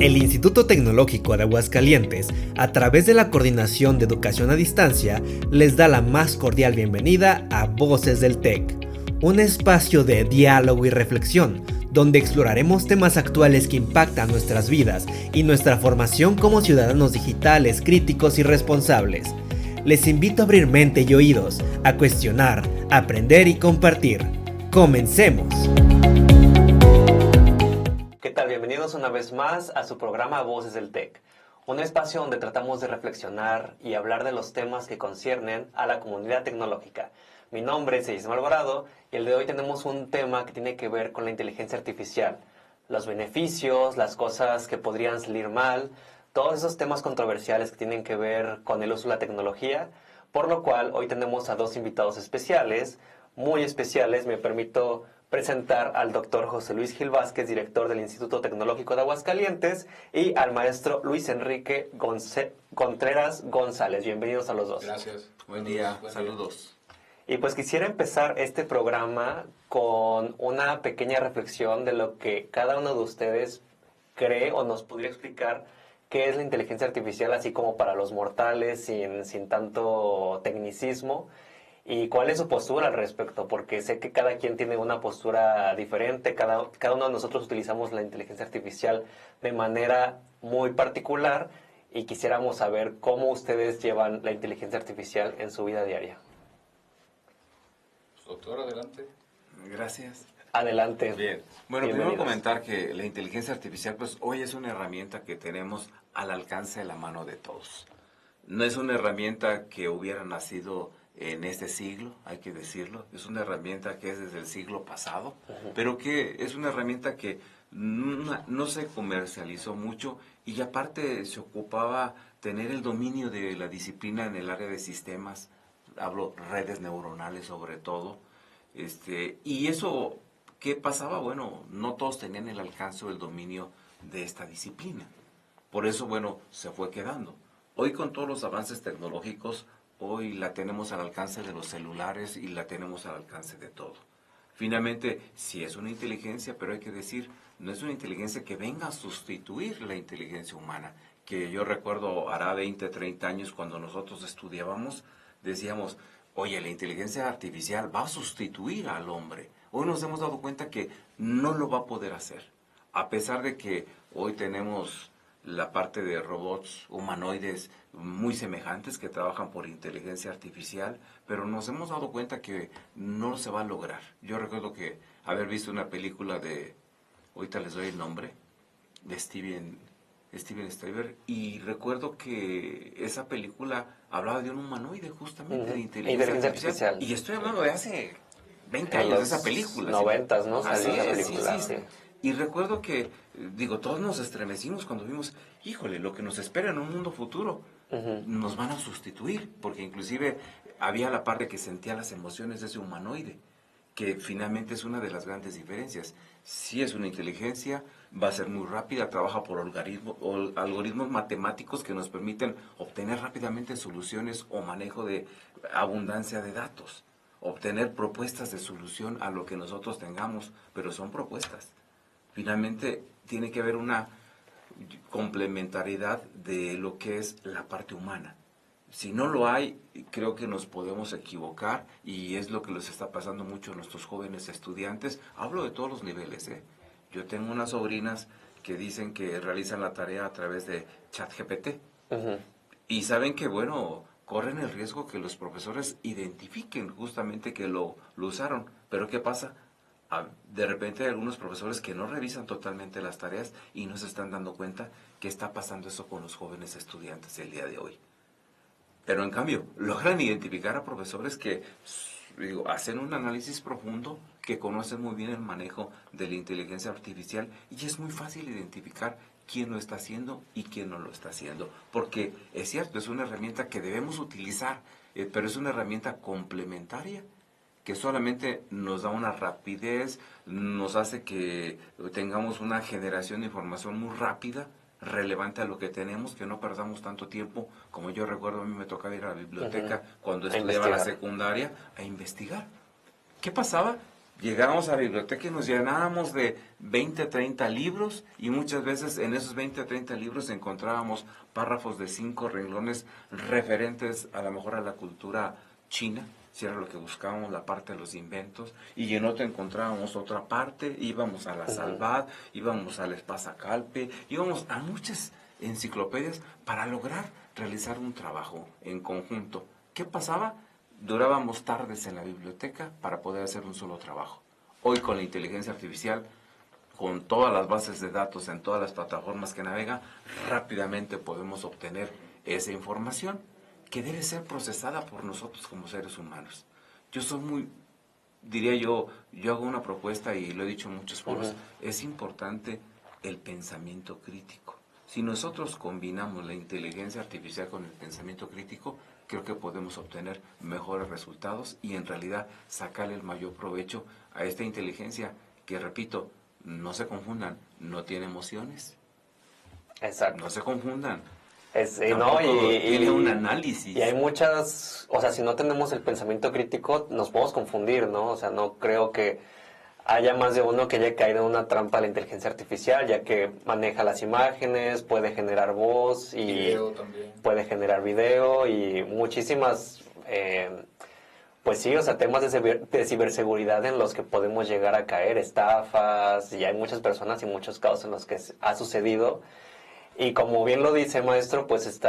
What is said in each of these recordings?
El Instituto Tecnológico de Aguascalientes, a través de la Coordinación de Educación a Distancia, les da la más cordial bienvenida a Voces del TEC, un espacio de diálogo y reflexión, donde exploraremos temas actuales que impactan nuestras vidas y nuestra formación como ciudadanos digitales, críticos y responsables. Les invito a abrir mente y oídos, a cuestionar, aprender y compartir. ¡Comencemos! ¿Qué tal? Bienvenidos una vez más a su programa Voces del TEC, un espacio donde tratamos de reflexionar y hablar de los temas que conciernen a la comunidad tecnológica. Mi nombre es Ismael Alvarado y el de hoy tenemos un tema que tiene que ver con la inteligencia artificial, los beneficios, las cosas que podrían salir mal, todos esos temas controversiales que tienen que ver con el uso de la tecnología, por lo cual hoy tenemos a dos invitados especiales, muy especiales. Me permito presentar al doctor José Luis Gil Vázquez, director del Instituto Tecnológico de Aguascalientes, y al maestro Luis Enrique Contreras González. Bienvenidos a los dos. Gracias. Buen día, saludos. Y pues quisiera empezar este programa con una pequeña reflexión de lo que cada uno de ustedes cree o nos podría explicar qué es la inteligencia artificial, así como para los mortales, sin tanto tecnicismo. ¿Y cuál es su postura al respecto? Porque sé que cada quien tiene una postura diferente, cada uno de nosotros utilizamos la inteligencia artificial de manera muy particular y quisiéramos saber cómo ustedes llevan la inteligencia artificial en su vida diaria. Doctor, adelante. Gracias. Adelante. Bien. Bueno, primero comentar que la inteligencia artificial, pues hoy es una herramienta que tenemos al alcance de la mano de todos. No es una herramienta que hubiera nacido en este siglo, hay que decirlo. Es una herramienta que es desde el siglo pasado, pero que es una herramienta que no se comercializó mucho y aparte se ocupaba tener el dominio de la disciplina en el área de sistemas, hablo redes neuronales sobre todo, y eso, ¿qué pasaba? Bueno, no todos tenían el alcance o el dominio de esta disciplina. Por eso, bueno, se fue quedando. Hoy con todos los avances tecnológicos, hoy la tenemos al alcance de los celulares y la tenemos al alcance de todo. Finalmente, sí es una inteligencia, pero hay que decir, no es una inteligencia que venga a sustituir la inteligencia humana. Que yo recuerdo hará 20, 30 años cuando nosotros estudiábamos, decíamos, oye, la inteligencia artificial va a sustituir al hombre. Hoy nos hemos dado cuenta que no lo va a poder hacer. A pesar de que hoy tenemos la parte de robots humanoides muy semejantes que trabajan por inteligencia artificial, pero nos hemos dado cuenta que no se va a lograr. Yo recuerdo que haber visto una película de, ahorita les doy el nombre, de Steven Spielberg, y recuerdo que esa película hablaba de un humanoide justamente, de inteligencia artificial. Y estoy hablando de hace 20 años de esa película. 90s, ¿no? Así esa es, película, sí. Y recuerdo que, todos nos estremecimos cuando vimos, híjole, lo que nos espera en un mundo futuro, nos van a sustituir, porque inclusive había la parte que sentía las emociones de ese humanoide, que finalmente es una de las grandes diferencias. Si es una inteligencia, va a ser muy rápida, trabaja por algoritmos matemáticos que nos permiten obtener rápidamente soluciones o manejo de abundancia de datos, obtener propuestas de solución a lo que nosotros tengamos, pero son propuestas. Finalmente tiene que haber una complementariedad de lo que es la parte humana. Si no lo hay, creo que nos podemos equivocar y es lo que les está pasando mucho a nuestros jóvenes estudiantes. Hablo de todos los niveles, ¿eh? Yo tengo unas sobrinas que dicen que realizan la tarea a través de ChatGPT. Y saben que, bueno, corren el riesgo que los profesores identifiquen justamente que lo usaron. Pero ¿qué pasa? De repente hay algunos profesores que no revisan totalmente las tareas y no se están dando cuenta que está pasando eso con los jóvenes estudiantes el día de hoy. Pero en cambio, logran identificar a profesores que hacen un análisis profundo, que conocen muy bien el manejo de la inteligencia artificial y es muy fácil identificar quién lo está haciendo y quién no lo está haciendo. Porque es cierto, es una herramienta que debemos utilizar, pero es una herramienta complementaria que solamente nos da una rapidez, nos hace que tengamos una generación de información muy rápida, relevante a lo que tenemos, que no perdamos tanto tiempo. Como yo recuerdo, a mí me tocaba ir a la biblioteca cuando estudiaba la secundaria a investigar. ¿Qué pasaba? Llegábamos a la biblioteca y nos llenábamos de 20, 30 libros y muchas veces en esos 20 o 30 libros encontrábamos párrafos de 5 renglones referentes a lo mejor a la cultura china, si era lo que buscábamos, la parte de los inventos, y en otro encontrábamos otra parte, íbamos a la Salvat, íbamos al Espasa Calpe, íbamos a muchas enciclopedias para lograr realizar un trabajo en conjunto. ¿Qué pasaba? Durábamos tardes en la biblioteca para poder hacer un solo trabajo. Hoy con la inteligencia artificial, con todas las bases de datos en todas las plataformas que navega, rápidamente podemos obtener esa información que debe ser procesada por nosotros como seres humanos. Yo soy muy, diría yo hago una propuesta y lo he dicho en muchos foros, es importante el pensamiento crítico. Si nosotros combinamos la inteligencia artificial con el pensamiento crítico, creo que podemos obtener mejores resultados y en realidad sacarle el mayor provecho a esta inteligencia que, repito, no se confundan, no tiene emociones. Exacto. No se confundan. Tiene un análisis. Y hay muchas, o sea, si no tenemos el pensamiento crítico, nos podemos confundir, ¿no? O sea, no creo que haya más de uno que haya caído en una trampa de la inteligencia artificial, ya que maneja las imágenes, puede generar voz y video también. Puede generar video y muchísimas, pues sí, o sea, temas de ciberseguridad en los que podemos llegar a caer, estafas, y hay muchas personas y muchos casos en los que ha sucedido. Y como bien lo dice, maestro, pues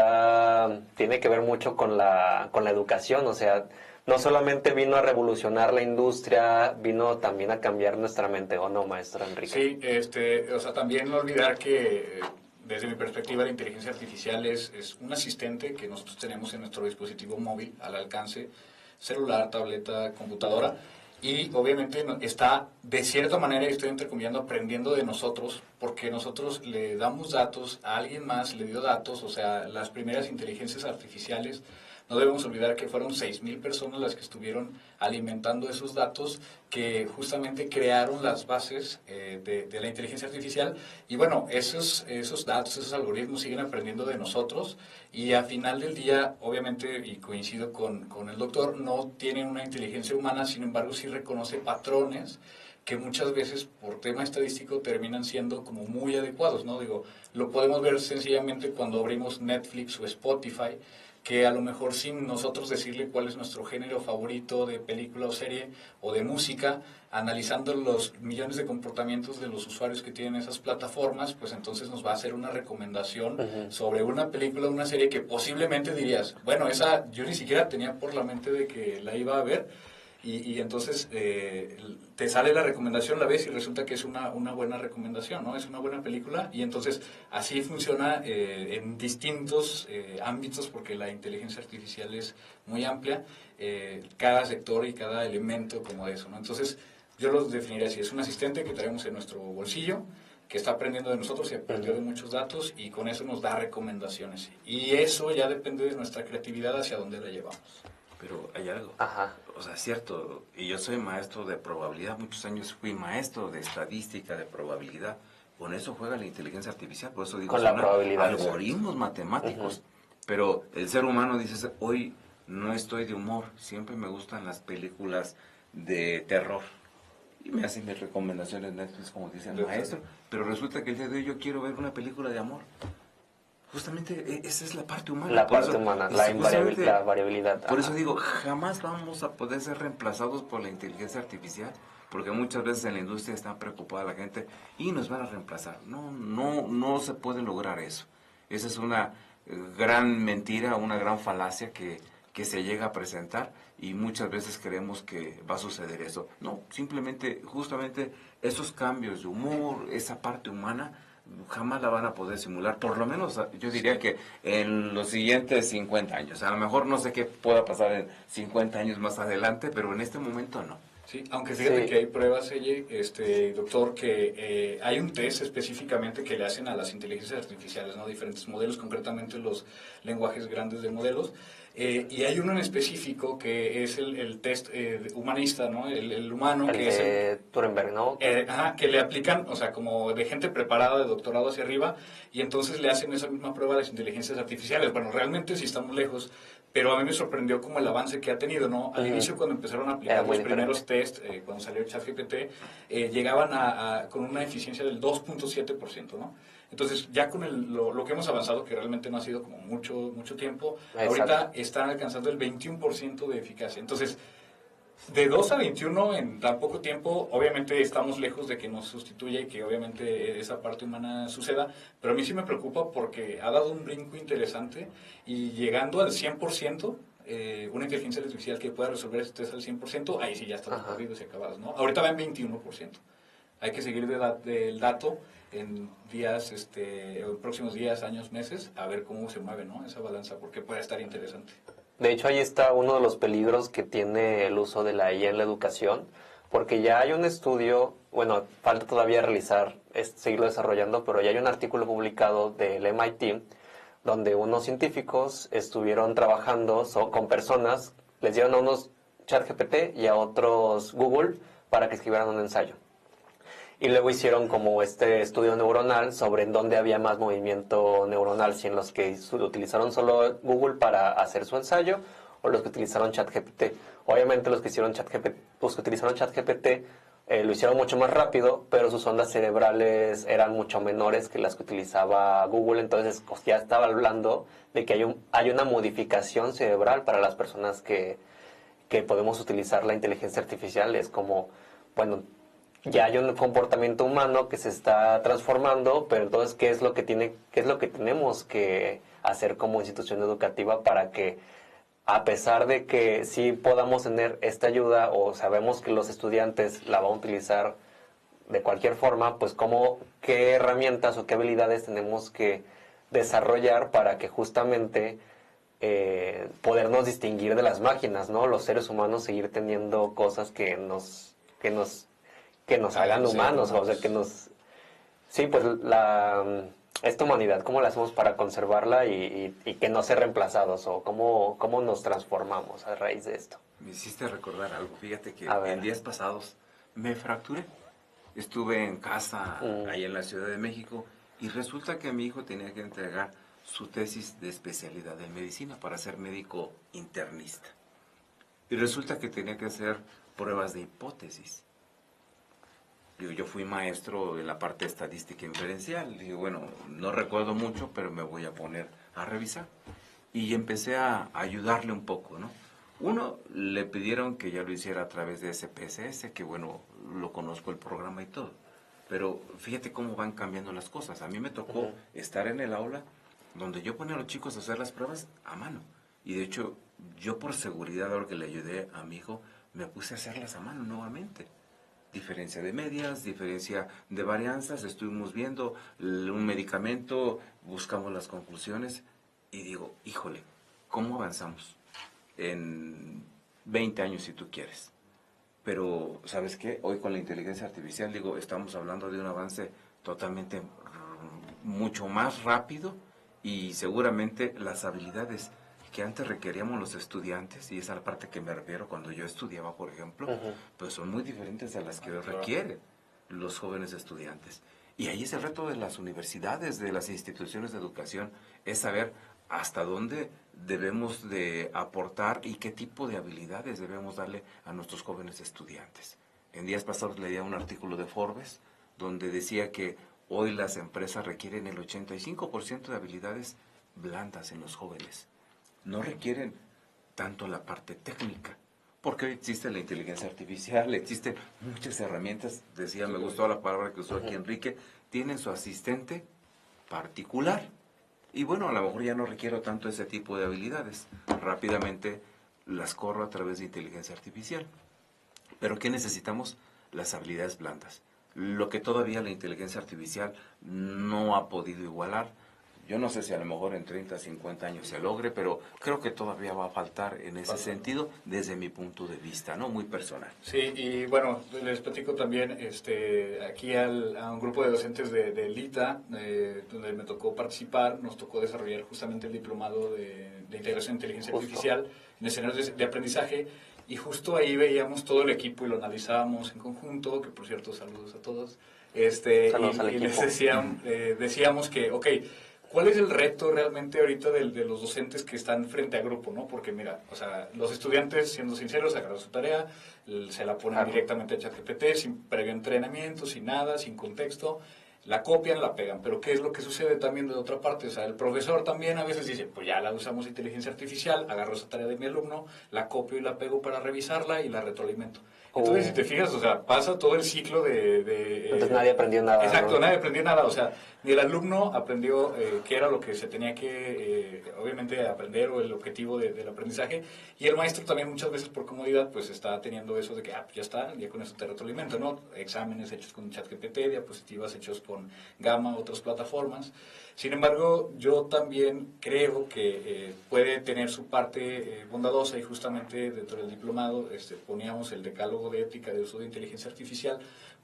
tiene que ver mucho con la educación, o sea, no solamente vino a revolucionar la industria, vino también a cambiar nuestra mente, ¿o no, maestro Enrique? Sí, o sea, también no olvidar que desde mi perspectiva la inteligencia artificial es un asistente que nosotros tenemos en nuestro dispositivo móvil al alcance, celular, tableta, computadora, y obviamente está, de cierta manera, estoy entrecomillando, aprendiendo de nosotros, porque nosotros le damos datos, a alguien más le dio datos, o sea, las primeras inteligencias artificiales, no debemos olvidar que fueron 6,000 personas las que estuvieron alimentando esos datos, que justamente crearon las bases de la inteligencia artificial, y bueno, esos datos, esos algoritmos siguen aprendiendo de nosotros, y al final del día, obviamente, y coincido con el doctor, no tienen una inteligencia humana, sin embargo sí reconoce patrones que muchas veces por tema estadístico terminan siendo como muy adecuados, ¿no? Digo, lo podemos ver sencillamente cuando abrimos Netflix o Spotify, que a lo mejor sin nosotros decirle cuál es nuestro género favorito de película o serie o de música, analizando los millones de comportamientos de los usuarios que tienen esas plataformas, pues entonces nos va a hacer una recomendación sobre una película o una serie que posiblemente dirías, bueno, esa yo ni siquiera tenía por la mente de que la iba a ver, y entonces te sale la recomendación, la ves y resulta que es una buena recomendación, ¿no? Es una buena película, y entonces así funciona en distintos ámbitos, porque la inteligencia artificial es muy amplia, cada sector y cada elemento como eso, ¿no? Entonces yo lo definiría así, es un asistente que traemos en nuestro bolsillo, que está aprendiendo de nosotros y aprendió de muchos datos, y con eso nos da recomendaciones, y eso ya depende de nuestra creatividad hacia dónde la llevamos. Pero hay algo. Ajá. O sea, es cierto, y yo soy maestro de probabilidad, muchos años fui maestro de estadística, de probabilidad. Con eso juega la inteligencia artificial, por eso digo, con la probabilidad, algoritmos matemáticos. Pero el ser humano dice, hoy no estoy de humor, siempre me gustan las películas de terror. Y me hacen mis recomendaciones Netflix, como dice el maestro. Pero resulta que el día de hoy yo quiero ver una película de amor. Justamente esa es la parte humana. La parte humana, la variabilidad. Por eso digo, jamás vamos a poder ser reemplazados por la inteligencia artificial, porque muchas veces en la industria está preocupada la gente y nos van a reemplazar. No se puede lograr eso. Esa es una gran mentira, una gran falacia que se llega a presentar, y muchas veces creemos que va a suceder eso. No, simplemente, justamente esos cambios de humor, esa parte humana, jamás la van a poder simular, por lo menos yo diría que en los siguientes 50 años. A lo mejor no sé qué pueda pasar en 50 años más adelante, pero en este momento no. Sí, aunque fíjate que hay pruebas, doctor, que hay un test específicamente que le hacen a las inteligencias artificiales, ¿no? Diferentes modelos, concretamente los lenguajes grandes de modelos, Y hay uno en específico que es el test humanista, ¿no? El humano, El que es de Turenberg, ¿no? que le aplican, o sea, como de gente preparada de doctorado hacia arriba, y entonces le hacen esa misma prueba a las inteligencias artificiales. Bueno, realmente sí estamos lejos, pero a mí me sorprendió como el avance que ha tenido, ¿no? Al inicio, cuando empezaron a aplicar los primeros test, cuando salió ChatGPT, llegaban con una eficiencia del 2.7%, ¿no? Entonces, ya con lo que hemos avanzado, que realmente no ha sido como mucho tiempo, ahorita están alcanzando el 21% de eficacia. Entonces, de 2 a 21 en tan poco tiempo, obviamente estamos lejos de que nos sustituya y que obviamente esa parte humana suceda, pero a mí sí me preocupa porque ha dado un brinco interesante y llegando al 100%, una inteligencia artificial que pueda resolver este test al 100%, ahí sí ya estamos corridos y acabados, ¿no? Ahorita va en 21%. Hay que seguir del dato en días, en próximos días, años, meses, a ver cómo se mueve, ¿no? Esa balanza, porque puede estar interesante. De hecho, ahí está uno de los peligros que tiene el uso de la IA en la educación, porque ya hay un estudio, bueno, falta todavía realizar, seguirlo desarrollando, pero ya hay un artículo publicado del MIT donde unos científicos estuvieron trabajando con personas, les dieron a unos ChatGPT y a otros Google para que escribieran un ensayo. Y luego hicieron como este estudio neuronal sobre en dónde había más movimiento neuronal, si en los que utilizaron solo Google para hacer su ensayo o los que utilizaron ChatGPT. Obviamente los que utilizaron ChatGPT lo hicieron mucho más rápido, pero sus ondas cerebrales eran mucho menores que las que utilizaba Google, entonces ya estaba hablando de que hay una modificación cerebral para las personas que podemos utilizar la inteligencia artificial. Es como, bueno, ya hay un comportamiento humano que se está transformando, pero entonces qué es lo que tenemos que hacer como institución educativa para que, a pesar de que sí podamos tener esta ayuda o sabemos que los estudiantes la van a utilizar de cualquier forma, pues qué herramientas o qué habilidades tenemos que desarrollar para que justamente podernos distinguir de las máquinas, ¿no? Los seres humanos seguir teniendo cosas que nos hagan humanos, o sea, sí, pues esta humanidad, ¿cómo la hacemos para conservarla y que no ser reemplazados? O cómo nos transformamos a raíz de esto. Me hiciste recordar algo. Fíjate que en días pasados me fracturé. Estuve en casa, ahí en la Ciudad de México, y resulta que mi hijo tenía que entregar su tesis de especialidad en medicina para ser médico internista. Y resulta que tenía que hacer pruebas de hipótesis. Yo fui maestro en la parte estadística inferencial. Digo, bueno, no recuerdo mucho, pero me voy a poner a revisar. Y empecé a ayudarle un poco, ¿no? Uno, le pidieron que ya lo hiciera a través de SPSS, que bueno, lo conozco el programa y todo. Pero fíjate cómo van cambiando las cosas. A mí me tocó estar en el aula donde yo ponía a los chicos a hacer las pruebas a mano. Y de hecho, yo por seguridad, ahora que le ayudé a mi hijo, me puse a hacerlas a mano nuevamente. Diferencia de medias, diferencia de varianzas, estuvimos viendo un medicamento, buscamos las conclusiones y digo, híjole, ¿cómo avanzamos? En 20 años si tú quieres. Pero, ¿sabes qué? Hoy con la inteligencia artificial, digo, estamos hablando de un avance totalmente mucho más rápido y seguramente las habilidades que antes requeríamos los estudiantes, y esa es la parte que me refiero cuando yo estudiaba, por ejemplo, pues son muy diferentes a las que hoy requieren los jóvenes estudiantes. Y ahí es el reto de las universidades, de las instituciones de educación, es saber hasta dónde debemos de aportar y qué tipo de habilidades debemos darle a nuestros jóvenes estudiantes. En días pasados leía un artículo de Forbes donde decía que hoy las empresas requieren el 85% de habilidades blandas en los jóvenes. No requieren tanto la parte técnica, porque hoy existe la inteligencia artificial, existen muchas herramientas, decía, me gustó la palabra que usó aquí Enrique, tienen su asistente particular, y bueno, a lo mejor ya no requiero tanto ese tipo de habilidades, rápidamente las corro a través de inteligencia artificial. Pero ¿qué necesitamos? Las habilidades blandas, lo que todavía la inteligencia artificial no ha podido igualar. Yo no sé si a lo mejor en 30, 50 años se logre, pero creo que todavía va a faltar en ese sentido desde mi punto de vista, ¿no? Muy personal. Sí, y bueno, les platico también aquí a un grupo de docentes de LITA, donde me tocó participar, nos tocó desarrollar justamente el diplomado de integración de inteligencia artificial en escenarios de aprendizaje, y justo ahí veíamos todo el equipo y lo analizábamos en conjunto, que por cierto, saludos a todos, Saludos al y les equipo. decíamos que, ok, ¿cuál es el reto realmente ahorita de los docentes que están frente a grupo, no? Porque mira, o sea, los estudiantes, siendo sinceros, agarran su tarea, se la ponen Claro. directamente a ChatGPT, sin previo entrenamiento, sin nada, sin contexto, la copian, la pegan. Pero ¿qué es lo que sucede también de otra parte? O sea, el profesor también a veces dice, pues ya la usamos inteligencia artificial, agarro esa tarea de mi alumno, la copio y la pego para revisarla y la retroalimento. Entonces, si te fijas, o sea, pasa todo el ciclo Entonces nadie aprendió nada, exacto, ¿no? nadie aprendió nada, o sea, ni el alumno aprendió qué era lo que se tenía que, obviamente, aprender o el objetivo del aprendizaje, y el maestro también muchas veces por comodidad, pues está teniendo eso de que, pues ya está, ya con eso te retroalimento, ¿no? Exámenes hechos con ChatGPT, diapositivas hechos con Gamma, otras plataformas. Sin embargo, yo también creo que puede tener su parte bondadosa, y justamente dentro del diplomado poníamos el decálogo de ética de uso de inteligencia artificial,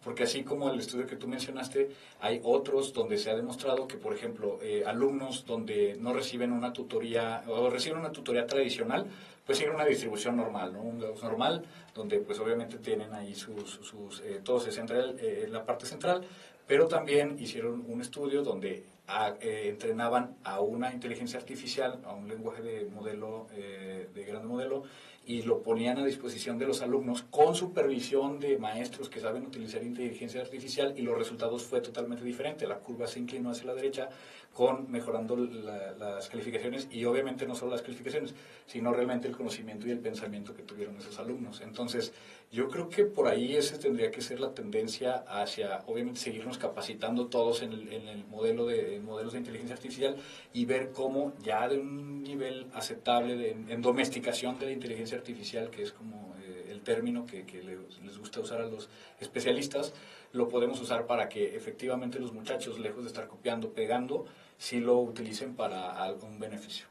porque así como el estudio que tú mencionaste, hay otros donde se ha demostrado que, por ejemplo, alumnos donde no reciben una tutoría o reciben una tutoría tradicional, pues siguen una distribución normal, ¿no? Un Gauss normal, donde pues obviamente tienen ahí todo se centra en la parte central, pero también hicieron un estudio donde entrenaban a una inteligencia artificial, a un lenguaje de modelo, de gran modelo, y lo ponían a disposición de los alumnos con supervisión de maestros que saben utilizar inteligencia artificial, y los resultados fue totalmente diferente. La curva se inclinó hacia la derecha, mejorando las calificaciones, y obviamente no solo las calificaciones, sino realmente el conocimiento y el pensamiento que tuvieron esos alumnos. Entonces, yo creo que por ahí esa tendría que ser la tendencia hacia, obviamente, seguirnos capacitando todos en el modelo en modelos de inteligencia artificial, y ver cómo ya de un nivel aceptable en domesticación de la inteligencia artificial, que es como el término que les gusta usar a los especialistas, lo podemos usar para que efectivamente los muchachos, lejos de estar copiando, pegando, sí lo utilicen para algún beneficio.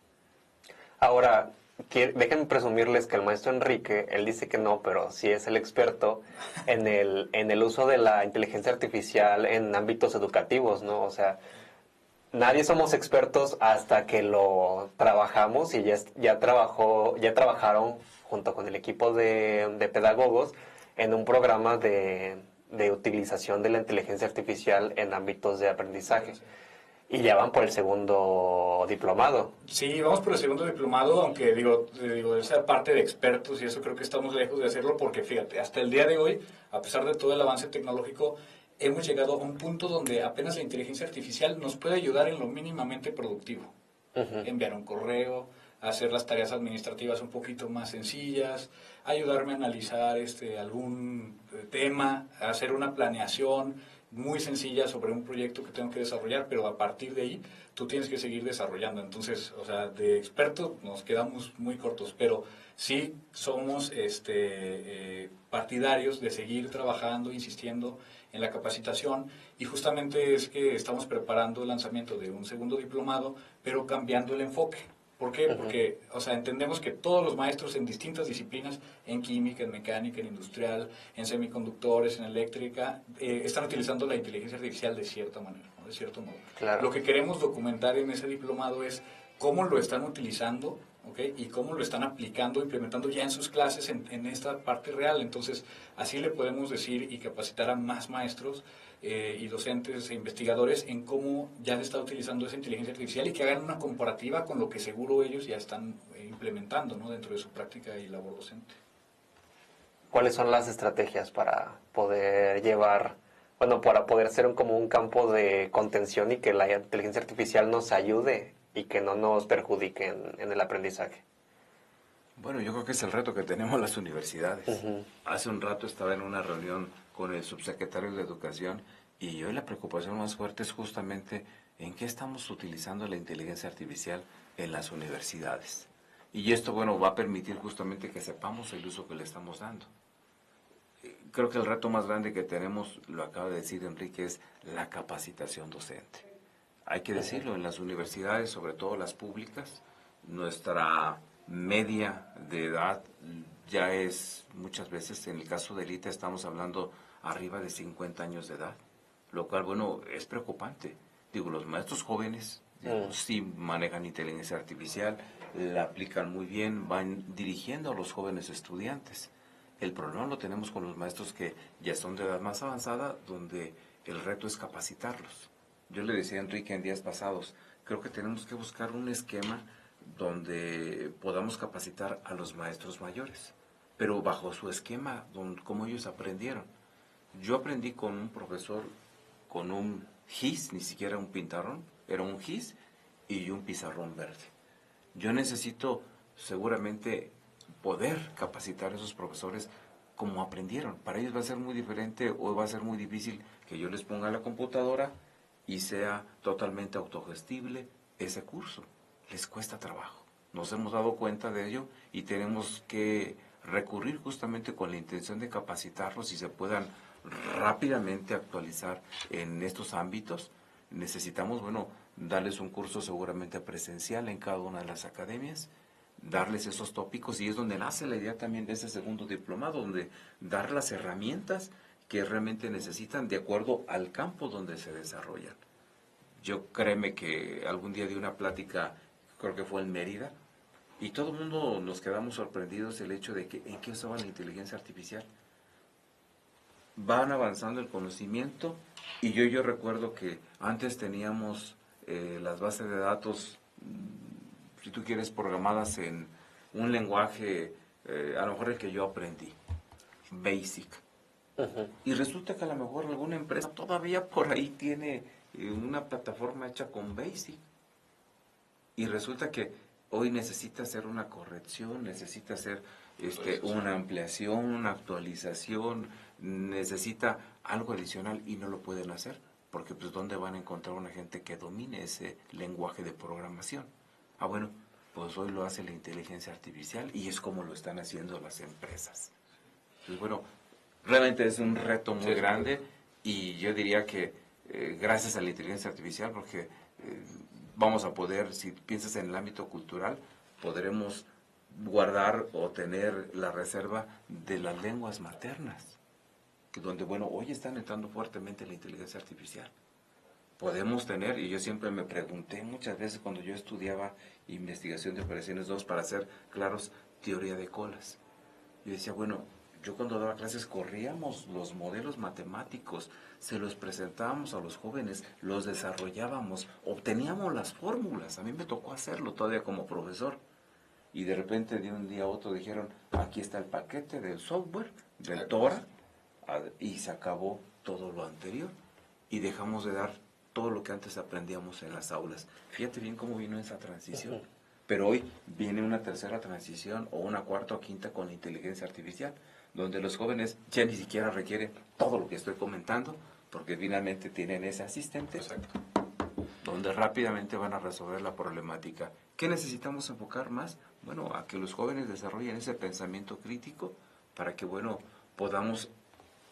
Ahora, déjenme presumirles que el maestro Enrique, él dice que no, pero sí es el experto en el uso de la inteligencia artificial en ámbitos educativos, ¿no? O sea, nadie somos expertos hasta que lo trabajamos, y ya trabajaron junto con el equipo de pedagogos en un programa de utilización de la inteligencia artificial en ámbitos de aprendizaje. Y ya van por el segundo diplomado. Sí, vamos por el segundo diplomado, aunque digo, esa parte de expertos, y eso creo que estamos lejos de hacerlo, porque fíjate, hasta el día de hoy, a pesar de todo el avance tecnológico, hemos llegado a un punto donde apenas la inteligencia artificial nos puede ayudar en lo mínimamente productivo. Enviar un correo, hacer las tareas administrativas un poquito más sencillas, ayudarme a analizar algún tema, hacer una planeación muy sencilla sobre un proyecto que tengo que desarrollar, pero a partir de ahí tú tienes que seguir desarrollando. Entonces, o sea, de experto nos quedamos muy cortos, pero sí somos partidarios de seguir trabajando, insistiendo en la capacitación, y justamente es que estamos preparando el lanzamiento de un segundo diplomado, pero cambiando el enfoque. ¿Por qué? Porque, o sea, entendemos que todos los maestros en distintas disciplinas, en química, en mecánica, en industrial, en semiconductores, en eléctrica, están utilizando la inteligencia artificial de cierta manera, ¿no? De cierto modo. Claro. Lo que queremos documentar en ese diplomado es cómo lo están utilizando, ¿okay? Y cómo lo están aplicando, implementando ya en sus clases en esta parte real. Entonces, así le podemos decir y capacitar a más maestros y docentes e investigadores en cómo ya se está utilizando esa inteligencia artificial, y que hagan una comparativa con lo que seguro ellos ya están implementando, ¿no? Dentro de su práctica y labor docente. ¿Cuáles son las estrategias para poder para poder ser como un campo de contención, y que la inteligencia artificial nos ayude y que no nos perjudique en el aprendizaje? Bueno, yo creo que es el reto que tenemos las universidades. Hace un rato estaba en una reunión con el subsecretario de Educación, y hoy la preocupación más fuerte es justamente en qué estamos utilizando la inteligencia artificial en las universidades. Y esto, bueno, va a permitir justamente que sepamos el uso que le estamos dando. Creo que el reto más grande que tenemos, lo acaba de decir Enrique, es la capacitación docente. Hay que decirlo, en las universidades, sobre todo las públicas, nuestra media de edad ya es, muchas veces, en el caso de élite, estamos hablando arriba de 50 años de edad, lo cual, bueno, es preocupante. Digo, los maestros jóvenes sí manejan inteligencia artificial, la aplican muy bien, van dirigiendo a los jóvenes estudiantes. El problema lo tenemos con los maestros que ya son de edad más avanzada, donde el reto es capacitarlos. Yo le decía a Enrique en días pasados, creo que tenemos que buscar un esquema donde podamos capacitar a los maestros mayores, pero bajo su esquema, como ellos aprendieron. Yo aprendí con un profesor con un gis, ni siquiera un pintarrón, era un gis y un pizarrón verde. Yo necesito seguramente poder capacitar a esos profesores como aprendieron. Para ellos va a ser muy diferente o va a ser muy difícil que yo les ponga la computadora y sea totalmente autogestible ese curso. Les cuesta trabajo. Nos hemos dado cuenta de ello y tenemos que recurrir justamente con la intención de capacitarlos y se puedan rápidamente actualizar en estos ámbitos. Necesitamos, bueno, darles un curso seguramente presencial en cada una de las academias, darles esos tópicos, y es donde nace la idea también de ese segundo diplomado, donde dar las herramientas que realmente necesitan de acuerdo al campo donde se desarrollan. Yo créeme que algún día di una plática, creo que fue en Mérida, y todo el mundo nos quedamos sorprendidos del hecho de que en qué usaba la inteligencia artificial. Van avanzando el conocimiento, y yo recuerdo que antes teníamos las bases de datos, si tú quieres, programadas en un lenguaje, a lo mejor el que yo aprendí, Basic. Y resulta que a lo mejor alguna empresa todavía por ahí tiene una plataforma hecha con Basic. Y resulta que hoy necesita hacer una corrección, necesita hacer una ampliación, una actualización, necesita algo adicional y no lo pueden hacer. Porque pues ¿dónde van a encontrar una gente que domine ese lenguaje de programación? Bueno, pues hoy lo hace la inteligencia artificial y es como lo están haciendo las empresas. Entonces, bueno, realmente es un reto muy grande, y yo diría que gracias a la inteligencia artificial, porque vamos a poder, si piensas en el ámbito cultural, podremos guardar o tener la reserva de las lenguas maternas, donde, bueno, hoy están entrando fuertemente la inteligencia artificial. Podemos tener, y yo siempre me pregunté muchas veces cuando yo estudiaba investigación de operaciones 2, para ser claros, teoría de colas. Yo decía, bueno, yo cuando daba clases corríamos los modelos matemáticos, se los presentábamos a los jóvenes, los desarrollábamos, obteníamos las fórmulas. A mí me tocó hacerlo todavía como profesor. Y de repente de un día a otro dijeron, aquí está el paquete del software, del TORA, y se acabó todo lo anterior. Y dejamos de dar todo lo que antes aprendíamos en las aulas. Fíjate bien cómo vino esa transición. Pero hoy viene una tercera transición, o una cuarta o quinta, con la inteligencia artificial, donde los jóvenes ya ni siquiera requieren todo lo que estoy comentando, porque finalmente tienen ese asistente. Exacto. Donde rápidamente van a resolver la problemática. ¿Qué necesitamos enfocar más? Bueno, a que los jóvenes desarrollen ese pensamiento crítico para que, bueno, podamos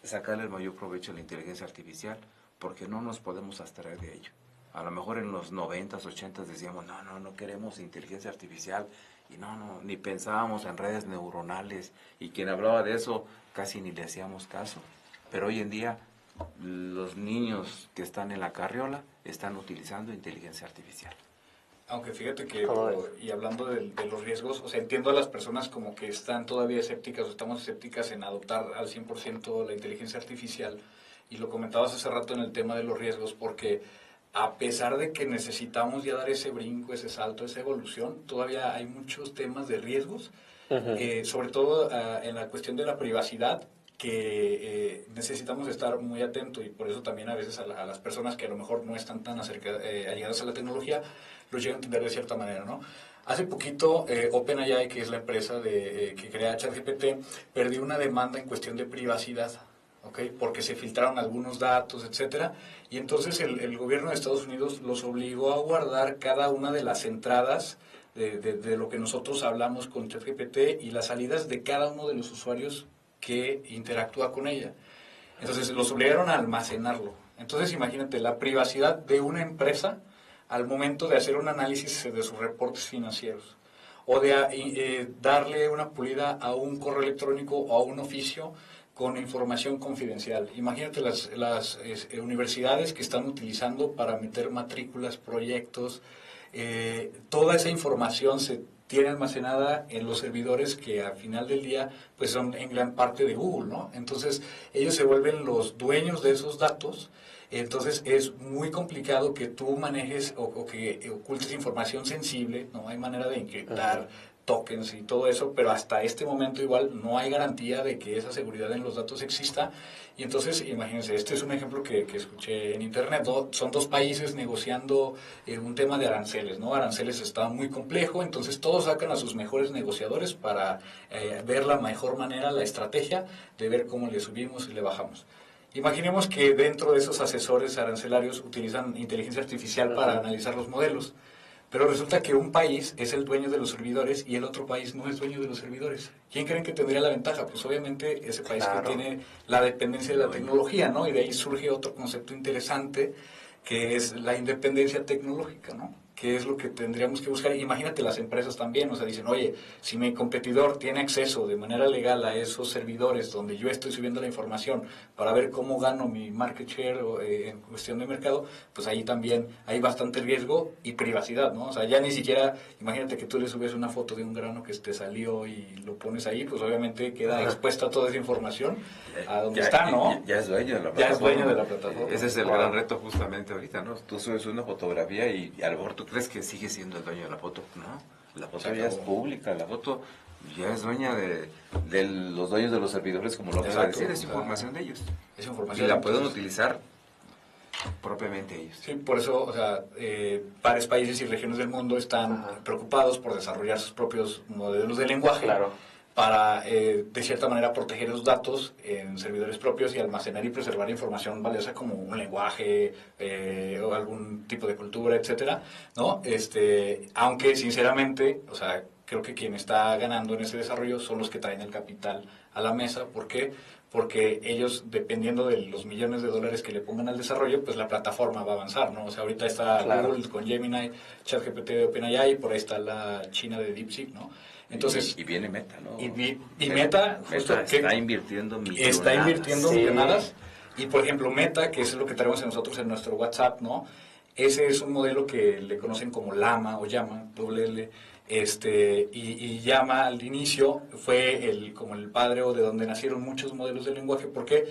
sacarle el mayor provecho a la inteligencia artificial, porque no nos podemos abstraer de ello. A lo mejor en los 90s, 80s decíamos, no queremos inteligencia artificial, y ni pensábamos en redes neuronales, y quien hablaba de eso casi ni le hacíamos caso. Pero hoy en día los niños que están en la carriola están utilizando inteligencia artificial. Aunque fíjate que, y hablando de los riesgos, o sea, entiendo a las personas como que están todavía escépticas, o estamos escépticas en adoptar al 100% la inteligencia artificial, y lo comentabas hace rato en el tema de los riesgos, porque a pesar de que necesitamos ya dar ese brinco, ese salto, esa evolución, todavía hay muchos temas de riesgos, sobre todo en la cuestión de la privacidad, que necesitamos estar muy atentos, y por eso también a veces a las personas que a lo mejor no están tan allegadas a la tecnología, los llegan a entender de cierta manera, ¿no? Hace poquito, OpenAI, que es la empresa que crea ChatGPT, perdió una demanda en cuestión de privacidad, ¿okay? Porque se filtraron algunos datos, etcétera, y entonces el gobierno de Estados Unidos los obligó a guardar cada una de las entradas de lo que nosotros hablamos con ChatGPT y las salidas de cada uno de los usuarios que interactúa con ella. Entonces los obligaron a almacenarlo. Entonces imagínate, la privacidad de una empresa al momento de hacer un análisis de sus reportes financieros o de darle una pulida a un correo electrónico o a un oficio con información confidencial. Imagínate las universidades que están utilizando para meter matrículas, proyectos, toda esa información se tiene almacenada en los servidores que al final del día pues son en gran parte de Google, ¿no? Entonces ellos se vuelven los dueños de esos datos. Entonces es muy complicado que tú manejes o que ocultes información sensible, no hay manera de encriptar tokens y todo eso, pero hasta este momento igual no hay garantía de que esa seguridad en los datos exista. Y entonces, imagínense, este es un ejemplo que escuché en internet, ¿no? Son dos países negociando un tema de aranceles, ¿no? Aranceles está muy complejo, entonces todos sacan a sus mejores negociadores para ver la mejor manera, la estrategia de ver cómo le subimos y le bajamos. Imaginemos que dentro de esos asesores arancelarios utilizan inteligencia artificial para analizar los modelos, pero resulta que un país es el dueño de los servidores y el otro país no es dueño de los servidores. ¿Quién creen que tendría la ventaja? Pues obviamente ese país que tiene la dependencia de la tecnología, ¿no? Y de ahí surge otro concepto interesante que es la independencia tecnológica, ¿no? Que es lo que tendríamos que buscar. Imagínate las empresas también, o sea, dicen, oye, si mi competidor tiene acceso de manera legal a esos servidores donde yo estoy subiendo la información para ver cómo gano mi market share en cuestión de mercado, pues ahí también hay bastante riesgo y privacidad, ¿no? O sea, ya ni siquiera, imagínate que tú le subes una foto de un grano que te salió y lo pones ahí, pues obviamente queda expuesta toda esa información a donde está, ¿no? Ya es dueño de la plataforma. Ya es dueño de la plataforma. Ese es el gran reto justamente ahorita, ¿no? Tú subes una fotografía y a lo mejor tú crees que sigue siendo el dueño de la foto. No, la foto ya es pública, la foto ya es dueña de los dueños de los servidores, como lo acabas de decir, es información de ellos. Es información. Y la pueden utilizar propiamente ellos. Sí, por eso, o sea, varios países y regiones del mundo están preocupados por desarrollar sus propios modelos de lenguaje. Claro. Para, de cierta manera, proteger los datos en servidores propios y almacenar y preservar información valiosa como un lenguaje o algún tipo de cultura, etcétera, ¿no? Aunque, sinceramente, o sea, creo que quien está ganando en ese desarrollo son los que traen el capital a la mesa. ¿Por qué? Porque ellos, dependiendo de los millones de dólares que le pongan al desarrollo, pues la plataforma va a avanzar, ¿no? O sea, ahorita está Google con Gemini, ChatGPT de OpenAI, y por ahí está la China de DeepSeek, ¿no? Entonces, y viene Meta, ¿no? Y Meta, justo está invirtiendo millonadas. Está invirtiendo millonadas. Y por ejemplo, Meta, que es lo que traemos nosotros en nuestro WhatsApp, ¿no? Ese es un modelo que le conocen como Llama o Llama, doble L, y Llama al inicio fue como el padre o de donde nacieron muchos modelos de lenguaje. ¿Por qué?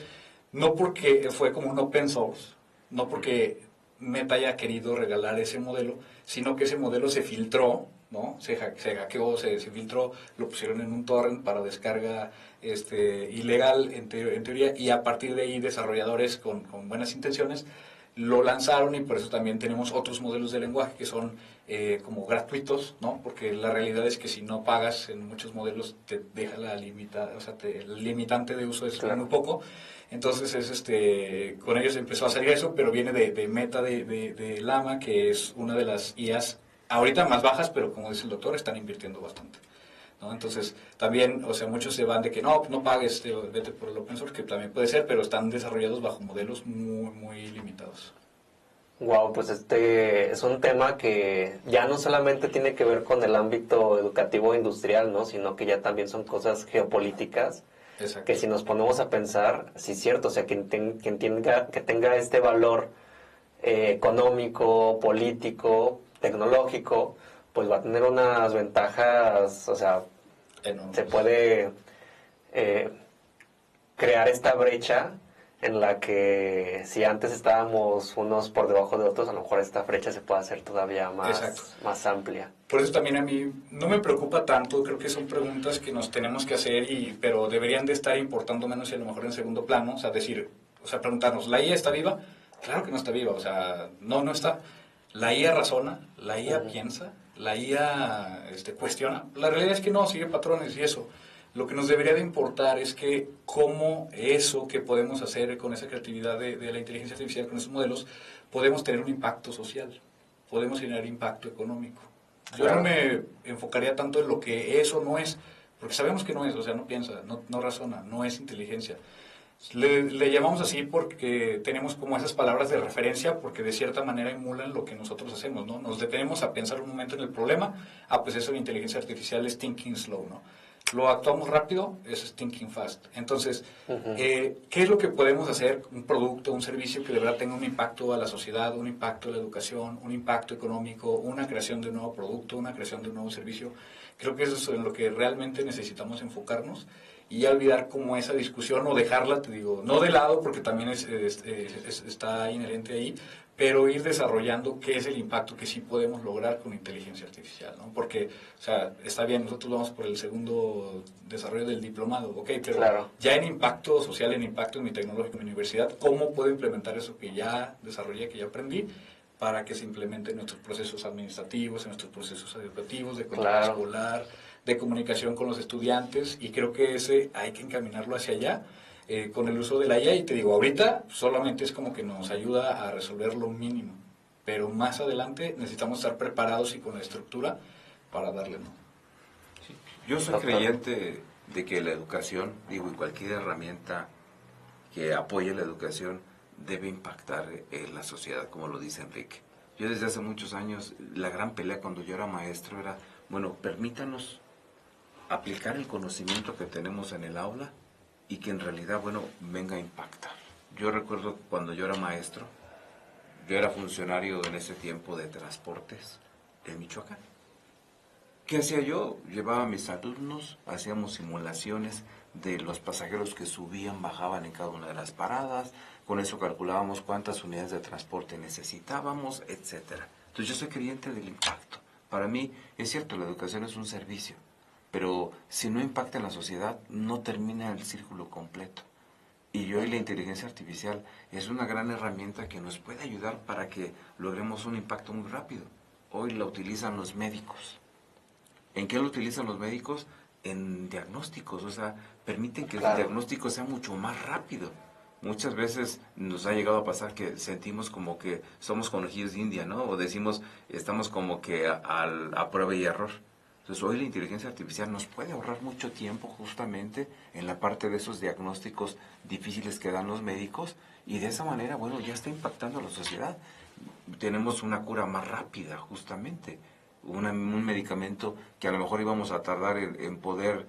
No porque fue como un open source, no porque Meta haya querido regalar ese modelo, sino que ese modelo se filtró, ¿no? Se hackeó, se filtró, lo pusieron en un torrent para descarga ilegal en teoría, y a partir de ahí desarrolladores con buenas intenciones lo lanzaron, y por eso también tenemos otros modelos de lenguaje que son como gratuitos, ¿no? Porque la realidad es que si no pagas en muchos modelos te deja el limitante de uso es muy poco. Entonces con ellos empezó a salir eso, pero viene de Meta, de Llama, que es una de las IAs ahorita más bajas, pero como dice el doctor, están invirtiendo bastante, ¿no? Entonces, también, o sea, muchos se van de que no pagues, vete por el open source, que también puede ser, pero están desarrollados bajo modelos muy, muy limitados. Wow, pues es un tema que ya no solamente tiene que ver con el ámbito educativo e industrial, ¿no? Sino que ya también son cosas geopolíticas. Exacto. Que si nos ponemos a pensar, sí es cierto, o sea, que tenga este valor económico, político, tecnológico, pues va a tener unas ventajas, o sea, enormes. Se puede crear esta brecha en la que si antes estábamos unos por debajo de otros, a lo mejor esta brecha se puede hacer todavía más amplia. Por eso también a mí no me preocupa tanto, creo que son preguntas que nos tenemos que hacer, pero deberían de estar importando menos y a lo mejor en segundo plano, o sea, preguntarnos, ¿la IA está viva? Claro que no está viva, o sea, no está. La IA razona, la IA piensa, la IA cuestiona. La realidad es que no, sigue patrones y eso. Lo que nos debería de importar es que cómo eso que podemos hacer con esa creatividad de la inteligencia artificial, con esos modelos, podemos tener un impacto social, podemos generar impacto económico. Yo no me enfocaría tanto en lo que eso no es, porque sabemos que no es, o sea, no piensa, no razona, no es inteligencia. Le llamamos así porque tenemos como esas palabras de referencia, porque de cierta manera emulan lo que nosotros hacemos, ¿no? Nos detenemos a pensar un momento en el problema, pues eso de inteligencia artificial es thinking slow, ¿no? Lo actuamos rápido, eso es thinking fast. Entonces, ¿qué es lo que podemos hacer? Un producto, un servicio que de verdad tenga un impacto a la sociedad, un impacto a la educación, un impacto económico, una creación de un nuevo producto, una creación de un nuevo servicio. Creo que eso es en lo que realmente necesitamos enfocarnos y ya olvidar como esa discusión o dejarla, te digo, no de lado porque también está inherente ahí, pero ir desarrollando qué es el impacto que sí podemos lograr con inteligencia artificial, ¿no? Porque, o sea, está bien, nosotros vamos por el segundo desarrollo del diplomado, ok, pero Claro. ya en impacto social, en impacto en mi tecnológico, en mi universidad, ¿cómo puedo implementar eso que ya desarrollé, que ya aprendí, para que se implemente en nuestros procesos administrativos, en nuestros procesos educativos, de control escolar, de comunicación con los estudiantes? Y creo que ese hay que encaminarlo hacia allá, con el uso de la IA. Y te digo, ahorita solamente es como que nos ayuda a resolver lo mínimo, pero más adelante necesitamos estar preparados y con la estructura para darle, ¿no? Sí. Yo soy creyente de que la educación, digo, y cualquier herramienta que apoye la educación debe impactar en la sociedad, como lo dice Enrique. Yo desde hace muchos años, la gran pelea cuando yo era maestro era, bueno, permítanos aplicar el conocimiento que tenemos en el aula y que en realidad, bueno, venga a impactar. Yo recuerdo cuando yo era maestro, yo era funcionario en ese tiempo de transportes en Michoacán. ¿Qué hacía yo? Llevaba a mis alumnos, hacíamos simulaciones de los pasajeros que subían, bajaban en cada una de las paradas, con eso calculábamos cuántas unidades de transporte necesitábamos, etcétera. Entonces yo soy creyente del impacto. Para mí, es cierto, la educación es un servicio, pero si no impacta en la sociedad, no termina el círculo completo. Y hoy la inteligencia artificial es una gran herramienta que nos puede ayudar para que logremos un impacto muy rápido. Hoy la utilizan los médicos. ¿En qué lo utilizan los médicos? En diagnósticos, o sea, permiten que el diagnóstico sea mucho más rápido. Muchas veces nos ha llegado a pasar que sentimos como que somos conejillos de India, ¿no? O decimos, estamos como que a prueba y error. Entonces hoy la inteligencia artificial nos puede ahorrar mucho tiempo justamente en la parte de esos diagnósticos difíciles que dan los médicos y de esa manera, bueno, ya está impactando a la sociedad. Tenemos una cura más rápida justamente. Un medicamento que a lo mejor íbamos a tardar en poder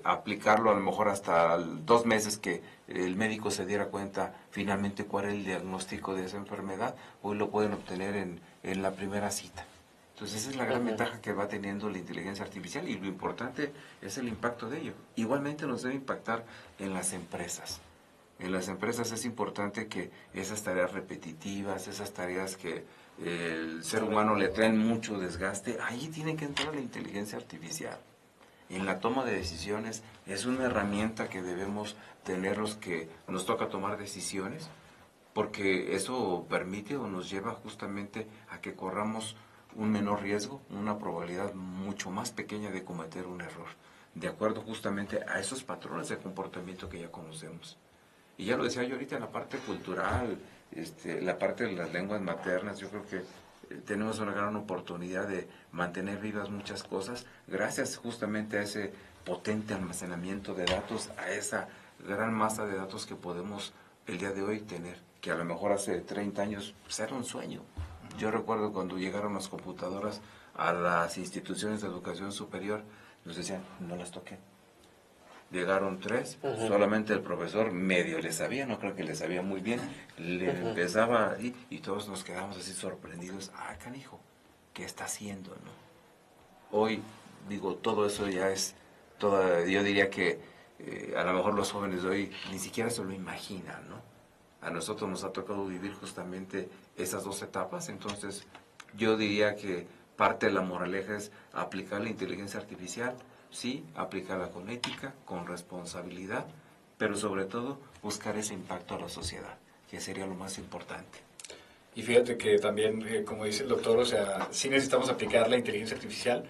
aplicarlo a lo mejor hasta 2 meses que el médico se diera cuenta finalmente cuál es el diagnóstico de esa enfermedad, hoy lo pueden obtener en la primera cita. Entonces esa es la gran ventaja que va teniendo la inteligencia artificial y lo importante es el impacto de ello. Igualmente nos debe impactar en las empresas. En las empresas es importante que esas tareas repetitivas, esas tareas que el ser humano le traen mucho desgaste, ahí tiene que entrar la inteligencia artificial. En la toma de decisiones es una herramienta que debemos tener los que nos toca tomar decisiones, porque eso permite o nos lleva justamente a que corramos un menor riesgo, una probabilidad mucho más pequeña de cometer un error, de acuerdo justamente a esos patrones de comportamiento que ya conocemos. Y ya lo decía yo ahorita en la parte cultural, la parte de las lenguas maternas, yo creo que tenemos una gran oportunidad de mantener vivas muchas cosas gracias justamente a ese potente almacenamiento de datos, a esa gran masa de datos que podemos el día de hoy tener, que a lo mejor hace 30 años pues, era un sueño. Yo recuerdo cuando llegaron las computadoras a las instituciones de educación superior, nos decían, no las toquen. Llegaron 3, solamente el profesor medio le sabía, no creo que le sabía muy bien, le empezaba y todos nos quedamos así sorprendidos, canijo, ¿qué está haciendo? ¿No? Hoy, digo, todo eso ya es, yo diría que a lo mejor los jóvenes de hoy ni siquiera se lo imaginan, ¿no? A nosotros nos ha tocado vivir justamente esas 2 etapas, entonces yo diría que parte de la moraleja es aplicar la inteligencia artificial, sí, aplicarla con ética, con responsabilidad, pero sobre todo buscar ese impacto a la sociedad, que sería lo más importante. Y fíjate que también, como dice el doctor, o sea, sí necesitamos aplicar la inteligencia artificial,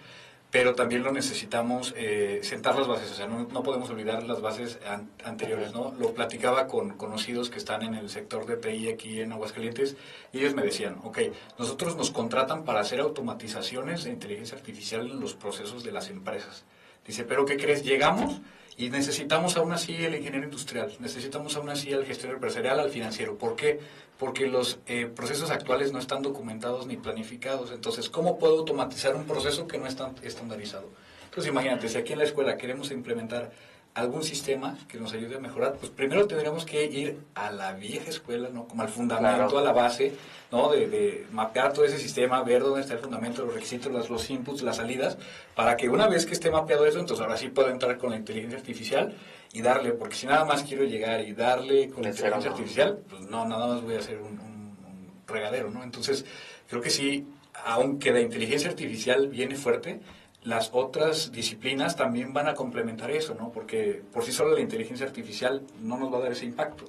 pero también lo necesitamos sentar las bases, o sea, no podemos olvidar las bases anteriores, ¿no? Lo platicaba con conocidos que están en el sector de TI aquí en Aguascalientes y ellos me decían, ok, nosotros nos contratan para hacer automatizaciones de inteligencia artificial en los procesos de las empresas. Dice, pero ¿qué crees? Llegamos Y necesitamos aún así el ingeniero industrial, necesitamos aún así al gestor empresarial, al financiero. ¿Por qué? Porque los procesos actuales no están documentados ni planificados. Entonces, ¿cómo puedo automatizar un proceso que no está estandarizado? Entonces, imagínate, si aquí en la escuela queremos implementar algún sistema que nos ayude a mejorar, pues primero tendríamos que ir a la vieja escuela, ¿no? Como al fundamento, Claro. a la base, ¿no? De mapear todo ese sistema, ver dónde está el fundamento, los requisitos, los inputs, las salidas, para que una vez que esté mapeado eso, entonces ahora sí puedo entrar con la inteligencia artificial y darle, porque si nada más quiero llegar y darle con la inteligencia artificial, pues no, nada más voy a hacer un regadero, ¿no? Entonces, creo que sí, aunque la inteligencia artificial viene fuerte, las otras disciplinas también van a complementar eso, ¿no? Porque por sí sola la inteligencia artificial no nos va a dar ese impacto.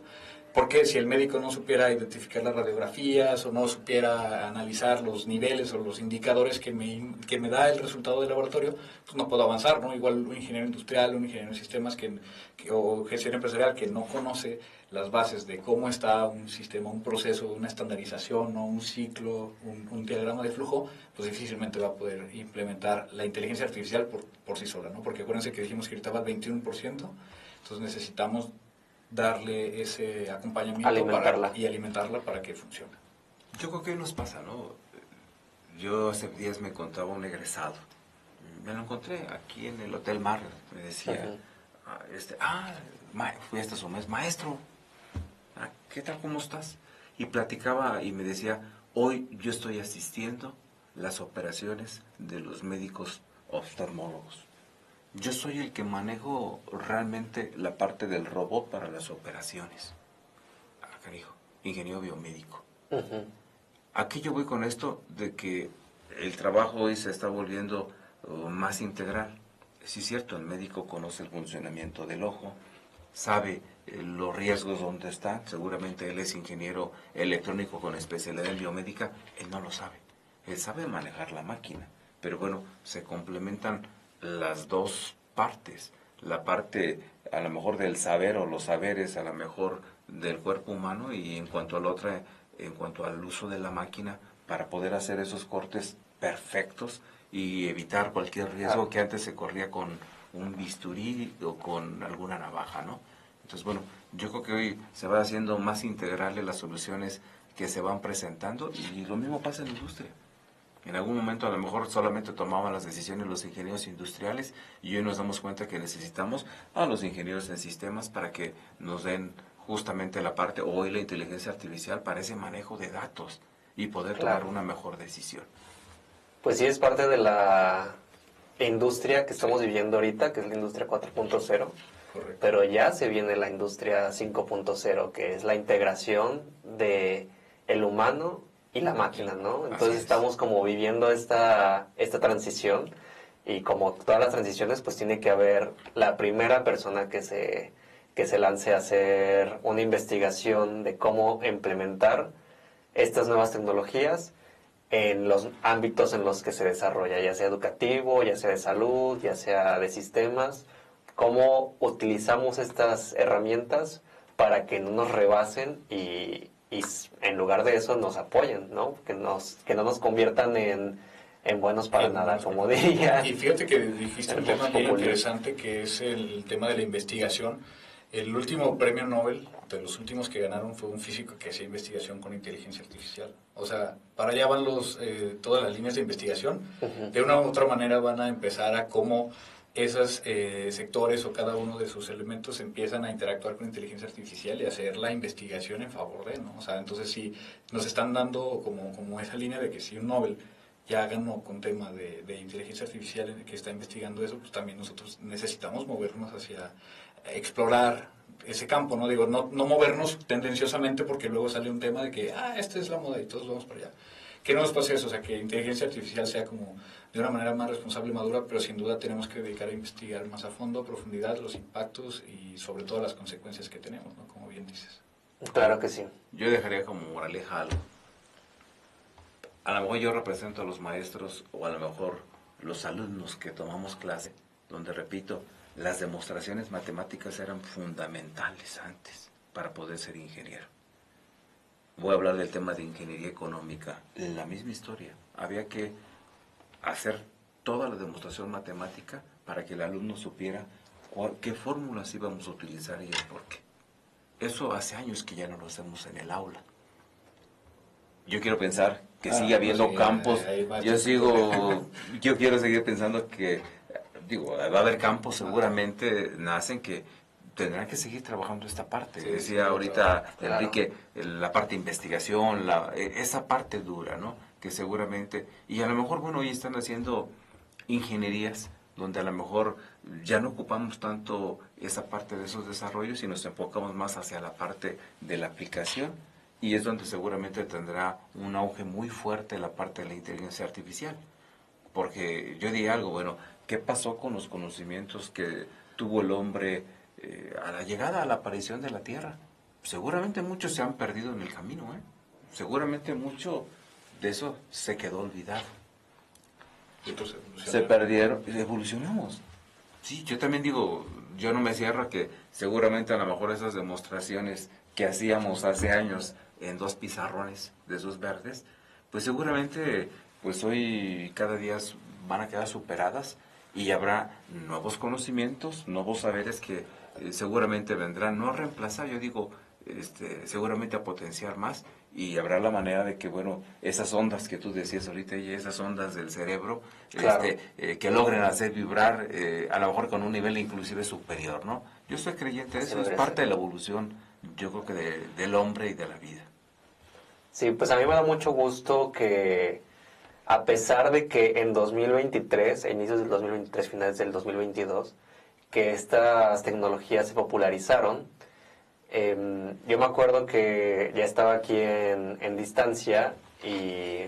Porque si el médico no supiera identificar las radiografías o no supiera analizar los niveles o los indicadores que me da el resultado del laboratorio, pues no puedo avanzar, ¿no? Igual un ingeniero industrial, un ingeniero de sistemas o gestión empresarial que no conoce las bases de cómo está un sistema, un proceso, una estandarización, ¿no? Un ciclo, un diagrama de flujo, pues difícilmente va a poder implementar la inteligencia artificial por sí sola, ¿no? Porque acuérdense que dijimos que ahorita va al 21%, entonces necesitamos darle ese acompañamiento y alimentarla para que funcione. Yo creo que nos pasa, ¿no? Yo hace días me contaba un egresado. Me lo encontré aquí en el Hotel Marriott. Me decía, fui hasta su mes, maestro, ¿qué tal, cómo estás? Y platicaba y me decía, hoy yo estoy asistiendo las operaciones de los médicos oftalmólogos. Yo soy el que manejo realmente la parte del robot para las operaciones. Carijo, ingeniero biomédico. ¿A qué yo voy con esto? De que el trabajo hoy se está volviendo más integral. Sí es cierto, el médico conoce el funcionamiento del ojo, sabe los riesgos donde están. Seguramente él es ingeniero electrónico con especialidad en biomédica. Él no lo sabe. Él sabe manejar la máquina. Pero bueno, se complementan las dos partes. La parte a lo mejor del saber o los saberes a lo mejor del cuerpo humano y en cuanto a la otra, en cuanto al uso de la máquina para poder hacer esos cortes perfectos y evitar cualquier riesgo que antes se corría con un bisturí o con alguna navaja, ¿no? Entonces, bueno, yo creo que hoy se va haciendo más integrales las soluciones que se van presentando y lo mismo pasa en la industria. En algún momento a lo mejor solamente tomaban las decisiones los ingenieros industriales y hoy nos damos cuenta que necesitamos a los ingenieros en sistemas para que nos den justamente la parte, hoy la inteligencia artificial para ese manejo de datos y poder tomar una mejor decisión. Pues sí, es parte de la industria que estamos viviendo ahorita, que es la industria 4.0, pero ya se viene la industria 5.0, que es la integración de el humano y la máquina, ¿no? Entonces estamos como viviendo esta transición y como todas las transiciones, pues tiene que haber la primera persona que se lance a hacer una investigación de cómo implementar estas nuevas tecnologías en los ámbitos en los que se desarrolla, ya sea educativo, ya sea de salud, ya sea de sistemas, cómo utilizamos estas herramientas para que no nos rebasen y en lugar de eso nos apoyen, ¿no? Que no nos conviertan en buenos para nada, como diría. Y fíjate que dijiste un tema bien interesante que es el tema de la investigación. El último premio Nobel, de los últimos que ganaron, fue un físico que hacía investigación con inteligencia artificial. O sea, para allá van todas las líneas de investigación. De una u otra manera van a empezar a cómo esos sectores o cada uno de sus elementos empiezan a interactuar con inteligencia artificial y hacer la investigación en favor de, ¿no? O sea, entonces sí, nos están dando como esa línea de que si un Nobel ya ganó con tema de inteligencia artificial en el que está investigando eso, pues también nosotros necesitamos movernos hacia explorar ese campo, ¿no? Digo, no movernos tendenciosamente porque luego sale un tema de que, esta es la moda y todos vamos para allá. Que no nos pase eso, o sea, que inteligencia artificial sea como de una manera más responsable y madura, pero sin duda tenemos que dedicar a investigar más a fondo, a profundidad, los impactos y sobre todo las consecuencias que tenemos, ¿no? Como bien dices. Claro que sí. Yo dejaría como moraleja algo. A lo mejor yo represento a los maestros o a lo mejor los alumnos que tomamos clase, donde repito, las demostraciones matemáticas eran fundamentales antes para poder ser ingeniero. Voy a hablar del tema de ingeniería económica. La misma historia. Había que hacer toda la demostración matemática para que el alumno supiera qué fórmulas íbamos a utilizar y el por qué. Eso hace años que ya no lo hacemos en el aula. Yo quiero pensar que sigue habiendo campos. Yo quiero seguir pensando que, va a haber campos seguramente nacen que tendrán que seguir trabajando esta parte. Sí, Decía sí, ahorita claro. Enrique, la parte de investigación, esa parte dura, ¿no? Que seguramente, y a lo mejor, bueno, hoy están haciendo ingenierías donde a lo mejor ya no ocupamos tanto esa parte de esos desarrollos y nos enfocamos más hacia la parte de la aplicación, y es donde seguramente tendrá un auge muy fuerte la parte de la inteligencia artificial. Porque yo diría algo, bueno, ¿qué pasó con los conocimientos que tuvo el hombre a la llegada, a la aparición de la Tierra? Seguramente muchos se han perdido en el camino, ¿eh? Seguramente mucho de eso se quedó olvidado. Se perdieron, evolucionamos. Sí, yo también digo, yo no me cierro a que seguramente a lo mejor esas demostraciones que hacíamos hace años en 2 pizarrones de esos verdes, pues seguramente pues hoy cada día van a quedar superadas y habrá nuevos conocimientos, nuevos saberes que seguramente vendrán, no a reemplazar, yo digo, seguramente a potenciar más, y habrá la manera de que, bueno, esas ondas que tú decías ahorita, y esas ondas del cerebro, Claro. que logren hacer vibrar, a lo mejor con un nivel inclusive superior, ¿no? Yo soy creyente de Así eso, es debería parte ser. de la evolución, yo creo que del hombre y de la vida. Sí, pues a mí me da mucho gusto que a pesar de que en 2023, a inicios del 2023, finales del 2022, que estas tecnologías se popularizaron, yo me acuerdo que ya estaba aquí en distancia y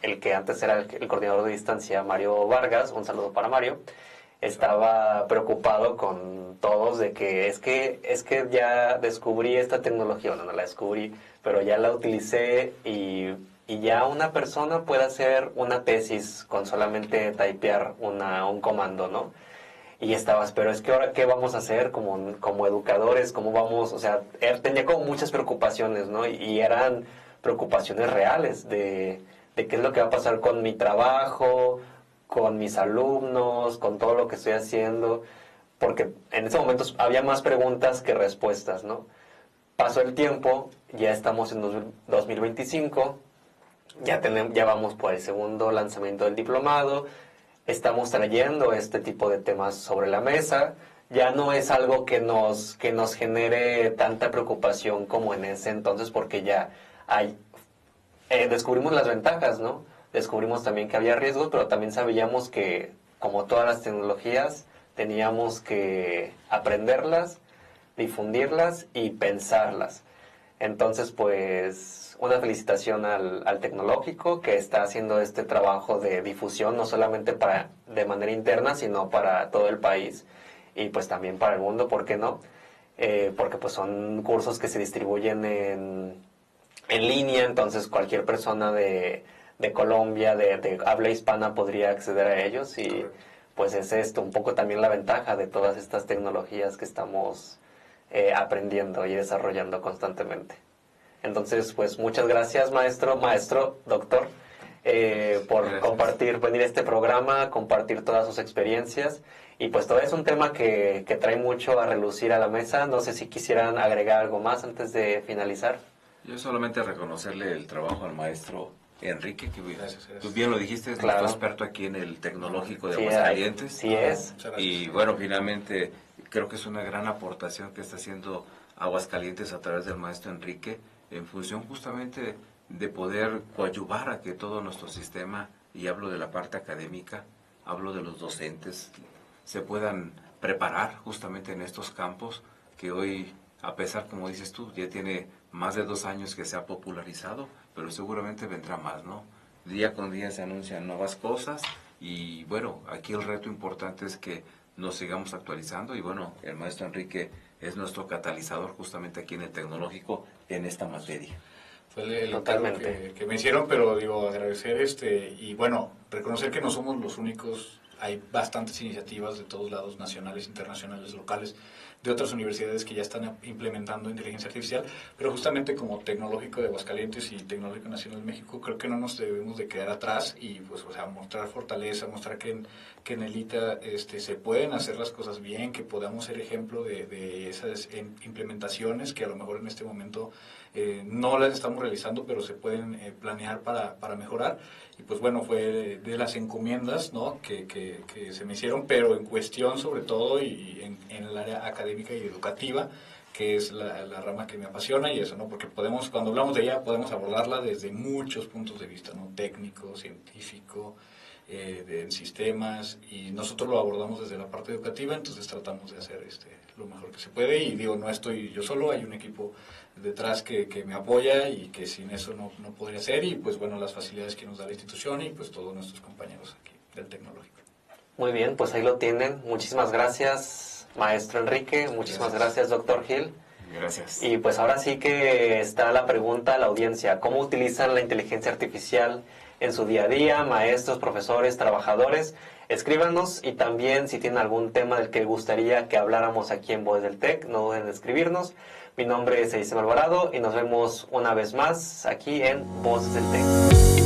el que antes era el coordinador de distancia, Mario Vargas, un saludo para Mario, estaba preocupado con todos de que es que ya descubrí esta tecnología, bueno, no la descubrí, pero ya la utilicé y ya una persona puede hacer una tesis con solamente typear un comando, ¿no? Y estabas, pero es que ahora qué vamos a hacer como educadores, cómo vamos, o sea, él tenía como muchas preocupaciones, ¿no? Y eran preocupaciones reales de qué es lo que va a pasar con mi trabajo, con mis alumnos, con todo lo que estoy haciendo, porque en ese momento había más preguntas que respuestas, ¿no? Pasó el tiempo, ya estamos en 2025, ya vamos por el segundo lanzamiento del diplomado, estamos trayendo este tipo de temas sobre la mesa, ya no es algo que nos genere tanta preocupación como en ese entonces, porque ya descubrimos las ventajas, ¿no? Descubrimos también que había riesgos, pero también sabíamos que, como todas las tecnologías, teníamos que aprenderlas, difundirlas y pensarlas. Entonces, pues, una felicitación al tecnológico que está haciendo este trabajo de difusión, no solamente de manera interna, sino para todo el país y pues también para el mundo, ¿por qué no? Porque pues son cursos que se distribuyen en línea, entonces cualquier persona de Colombia, de habla hispana podría acceder a ellos y pues es esto un poco también la ventaja de todas estas tecnologías que estamos aprendiendo y desarrollando constantemente. Entonces, pues muchas gracias, maestro, doctor, por Gracias. compartir, venir a este programa, compartir todas sus experiencias. Y pues todo es un tema que trae mucho a relucir a la mesa. No sé si quisieran agregar algo más antes de finalizar. Yo solamente reconocerle el trabajo al maestro Enrique, que Gracias. tú bien lo dijiste, es Claro. nuestro experto aquí en el tecnológico de Sí, Aguascalientes. sí es. Muchas gracias. Y bueno, finalmente creo que es una gran aportación que está haciendo Aguascalientes a través del maestro Enrique, en función justamente de poder coadyuvar a que todo nuestro sistema, y hablo de la parte académica, hablo de los docentes, se puedan preparar justamente en estos campos que hoy, a pesar, como dices tú, ya tiene más de 2 años que se ha popularizado, pero seguramente vendrá más, ¿no? Día con día se anuncian nuevas cosas y bueno, aquí el reto importante es que nos sigamos actualizando y bueno, el maestro Enrique es nuestro catalizador justamente aquí en el tecnológico en esta materia. Fue el encargo que me hicieron, pero digo, agradecer y bueno, reconocer que no somos los únicos, hay bastantes iniciativas de todos lados, nacionales, internacionales, locales, de otras universidades que ya están implementando inteligencia artificial, pero justamente como Tecnológico de Aguascalientes y Tecnológico Nacional de México, creo que no nos debemos de quedar atrás y pues, o sea, mostrar fortaleza, mostrar que en el ITA se pueden hacer las cosas bien, que podamos ser ejemplo de esas implementaciones que a lo mejor en este momento no las estamos realizando, pero se pueden planear para mejorar. Y pues bueno, fue de las encomiendas, ¿no?, que se me hicieron, pero en cuestión sobre todo y en el área académica y educativa, que es la rama que me apasiona, y eso, ¿no? Porque cuando hablamos de ella, podemos abordarla desde muchos puntos de vista, ¿no? Técnico, científico, de sistemas, y nosotros lo abordamos desde la parte educativa, entonces tratamos de hacer lo mejor que se puede, y digo, no estoy yo solo, hay un equipo detrás que me apoya y que sin eso no podría ser, y pues bueno, las facilidades que nos da la institución y pues todos nuestros compañeros aquí del Tecnológico. Muy bien, pues ahí lo tienen. Muchísimas gracias, maestro Enrique. Muchísimas gracias, doctor Gil. Gracias. Y pues ahora sí que está la pregunta a la audiencia. ¿Cómo utilizan la inteligencia artificial en su día a día? Maestros, profesores, trabajadores. Escríbanos, y también si tienen algún tema del que gustaría que habláramos aquí en Voces del TEC, no duden en escribirnos. Mi nombre es Eliseo Alvarado y nos vemos una vez más aquí en Voces del TEC.